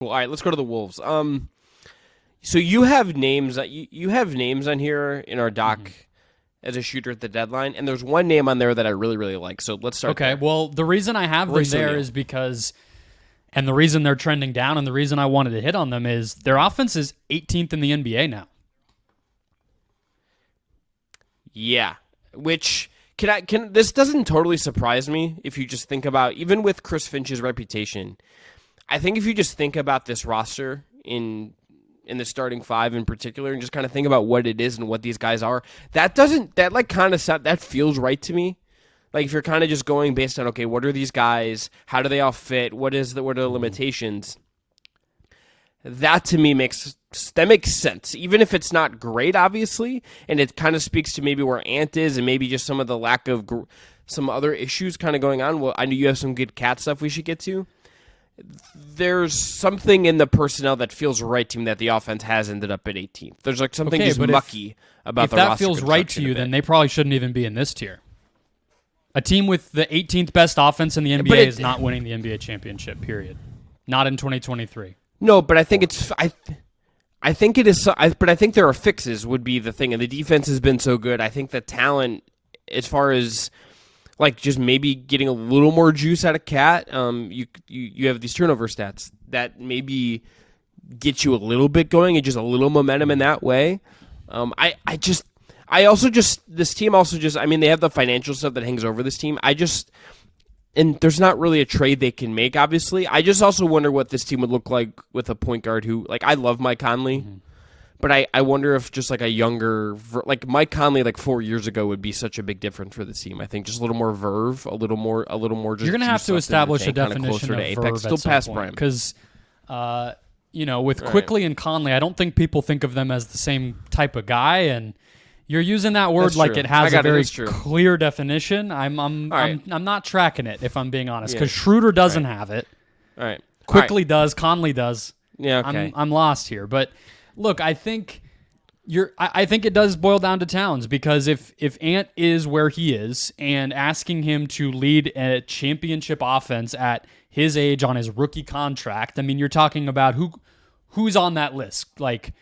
Cool. All right, let's go to the Wolves. So you have names that you have names on here in our doc as a shooter at the deadline, and there's one name on there that I really, really like. So let's start. Okay. There. Well, the reason I have them there is because, and the reason they're trending down, and the reason I wanted to hit on them is their offense is 18th in the NBA now. Yeah, which this doesn't totally surprise me if you just think about, even with Chris Finch's reputation. I think if you just think about this roster in the starting five in particular, and just kind of think about what it is and what these guys are, that feels right to me. Like if you're kind of just going based on, okay, what are these guys? How do they all fit? What are the limitations? That to me makes sense, even if it's not great, obviously, and it kind of speaks to maybe where Ant is and maybe just some of the lack of some other issues kind of going on. Well, I know you have some good cat stuff we should get to. There's something in the personnel that feels right to me that the offense has ended up at 18th. There's like something just mucky about the roster. If that feels right to you, then they probably shouldn't even be in this tier. A team with the 18th best offense in the NBA is not winning the NBA championship, period. Not in 2023. No, but I think I think it is. But I think there are fixes would be the thing, and the defense has been so good. I think the talent, as far as like just maybe getting a little more juice out of Cat, you have these turnover stats that maybe get you a little bit going and just a little momentum in that way. This team also just, I mean, they have the financial stuff that hangs over this team. And there's not really a trade they can make, obviously. I just also wonder what this team would look like with a point guard who, like, I love Mike Conley, but I wonder if just like a younger, like Mike Conley, like 4 years ago would be such a big difference for this team. I think just a little more verve, a little more. Just you're gonna have to establish a definition of verve still at some past point, prime, because with Quickly and Conley, I don't think people think of them as the same type of guy, and you're using that word like it has a very clear definition. I'm not tracking it, if I'm being honest, because Schroeder doesn't have it. All right. Quickly does. Conley does. Yeah. Okay. I'm lost here, but look, I think I think it does boil down to Towns, because if Ant is where he is and asking him to lead a championship offense at his age on his rookie contract, I mean, you're talking about who's on that list, like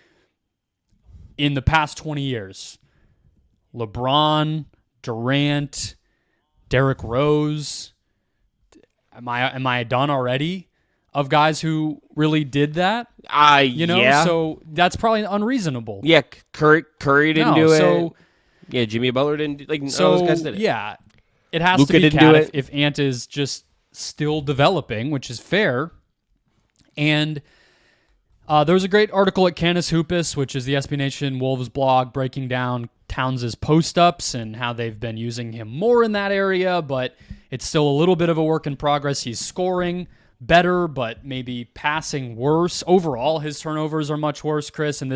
in the past 20 years. LeBron, Durant, Derrick Rose. Am I done already of guys who really did that? Yeah. So that's probably unreasonable. Yeah, Curry didn't do it. Yeah, Jimmy Butler didn't. Like, so those guys did it. Yeah, it has Luka to be didn't do it. if Ant is just still developing, which is fair. And there was a great article at Canis Hoopus, which is the SB Nation Wolves blog, breaking down Towns' post-ups and how they've been using him more in that area, but it's still a little bit of a work in progress. He's scoring better, but maybe passing worse. Overall, his turnovers are much worse, Chris, and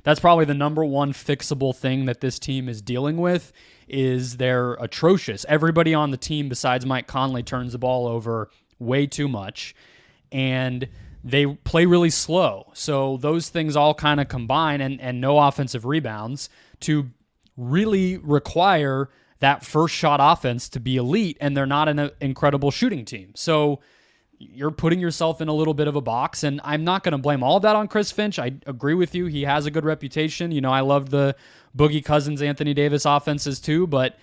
that's probably the number one fixable thing that this team is dealing with, is they're atrocious. Everybody on the team besides Mike Conley turns the ball over way too much, and they play really slow. So those things all kind of combine, and no offensive rebounds to really require that first shot offense to be elite, and they're not an incredible shooting team. So you're putting yourself in a little bit of a box, and I'm not going to blame all of that on Chris Finch. I agree with you. He has a good reputation. I love the Boogie Cousins, Anthony Davis offenses too, but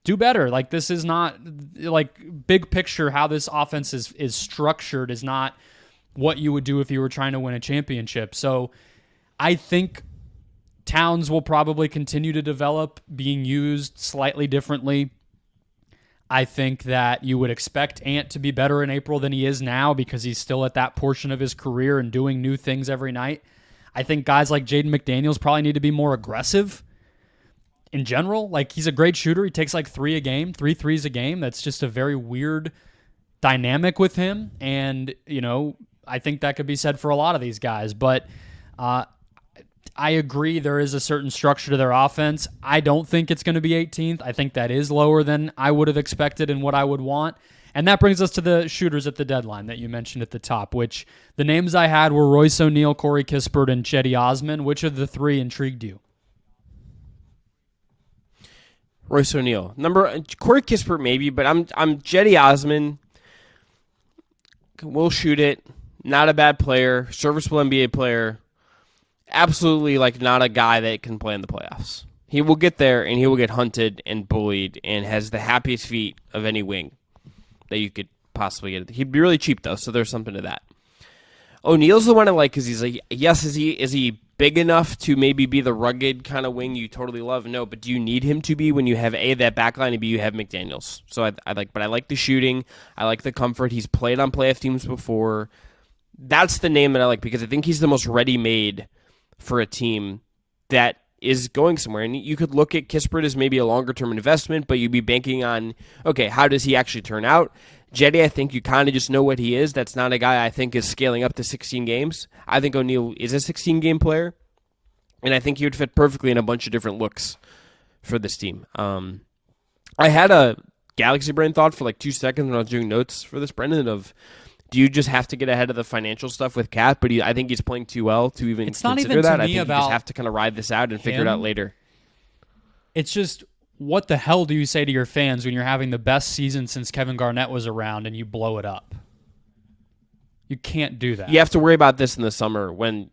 do better. Like, this is not, like, big picture, how this offense is structured is not what you would do if you were trying to win a championship. So I think Towns will probably continue to develop, being used slightly differently. I think that you would expect Ant to be better in April than he is now, because he's still at that portion of his career and doing new things every night. I think guys like Jaden McDaniels probably need to be more aggressive in general. Like, he's a great shooter. He takes like 3 threes a game. That's just a very weird dynamic with him. And, I think that could be said for a lot of these guys. But I agree there is a certain structure to their offense. I don't think it's going to be 18th. I think that is lower than I would have expected and what I would want. And that brings us to the shooters at the deadline that you mentioned at the top, which the names I had were Royce O'Neal, Corey Kispert, and Cedi Osman. Which of the 3 intrigued you? Royce O'Neal. Corey Kispert maybe, but I'm Cedi Osman. We'll shoot it. not a bad player, serviceable NBA player. Absolutely, like, not a guy that can play in the playoffs. He will get there, and he will get hunted and bullied, and has the happiest feet of any wing that you could possibly get. He'd be really cheap though, so there's something to that. O'Neal's the one I like because he's like, yes, is he big enough to maybe be the rugged kind of wing you totally love? No, but do you need him to be when you have A, that backline, and B, you have McDaniels? So I like the shooting. I like the comfort. He's played on playoff teams before. That's the name that I like because I think he's the most ready-made for a team that is going somewhere. And you could look at Kispert as maybe a longer-term investment, but you'd be banking on, okay, how does he actually turn out? Jetty, I think you kind of just know what he is. That's not a guy I think is scaling up to 16 games. I think O'Neal is a 16-game player, and I think he would fit perfectly in a bunch of different looks for this team. I had a galaxy brain thought for like 2 seconds when I was doing notes for this, Brendon, of do you just have to get ahead of the financial stuff with Cat? But I think he's playing too well to even it's not consider even that. To I me think about you just have to kind of ride this out and figure it out later. It's just, what the hell do you say to your fans when you're having the best season since Kevin Garnett was around and you blow it up? You can't do that. You have to worry about this in the summer when,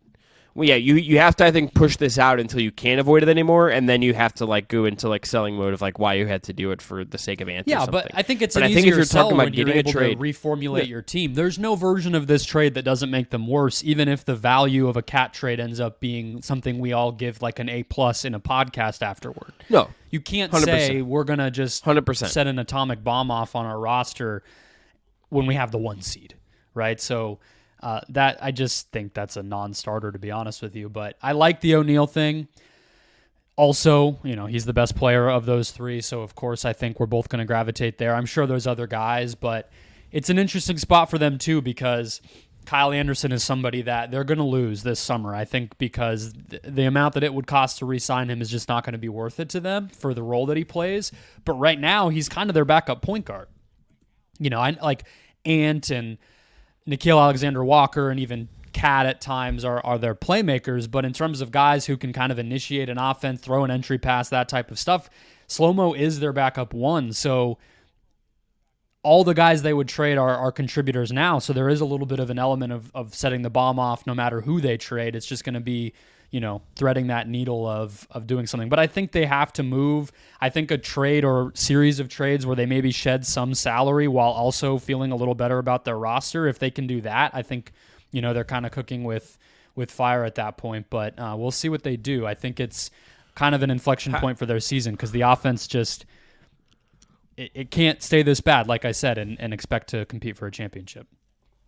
well, yeah, you have to, I think, push this out until you can't avoid it anymore, and then you have to like go into like selling mode of like why you had to do it for the sake of answer. Yeah, but I think it's but an I think easier if you're sell talking about when you're getting able a trade, to reformulate your team. There's no version of this trade that doesn't make them worse, even if the value of a Cat trade ends up being something we all give like an A+ in a podcast afterward. No. You can't 100%. say we're going to just 100%. set an atomic bomb off on our roster when we have the 1 seed, right? So that I just think that's a non-starter, to be honest with you. But I like the O'Neal thing. Also, he's the best player of those three, so of course I think we're both going to gravitate there. I'm sure there's other guys, but it's an interesting spot for them too because Kyle Anderson is somebody that they're going to lose this summer, I think, because the amount that it would cost to re-sign him is just not going to be worth it to them for the role that he plays. But right now, he's kind of their backup point guard. I like Ant and Nickeil Alexander-Walker and even Cat at times are their playmakers, but in terms of guys who can kind of initiate an offense, throw an entry pass, that type of stuff, Slow-Mo is their backup one. So all the guys they would trade are contributors now, so there is a little bit of an element of setting the bomb off no matter who they trade. It's just going to be, threading that needle of doing something. But I think they have to move. I think a trade or series of trades where they maybe shed some salary while also feeling a little better about their roster, if they can do that, I think, they're kind of cooking with fire at that point. But we'll see what they do. I think it's kind of an inflection point for their season because the offense just... It can't stay this bad, like I said, and expect to compete for a championship.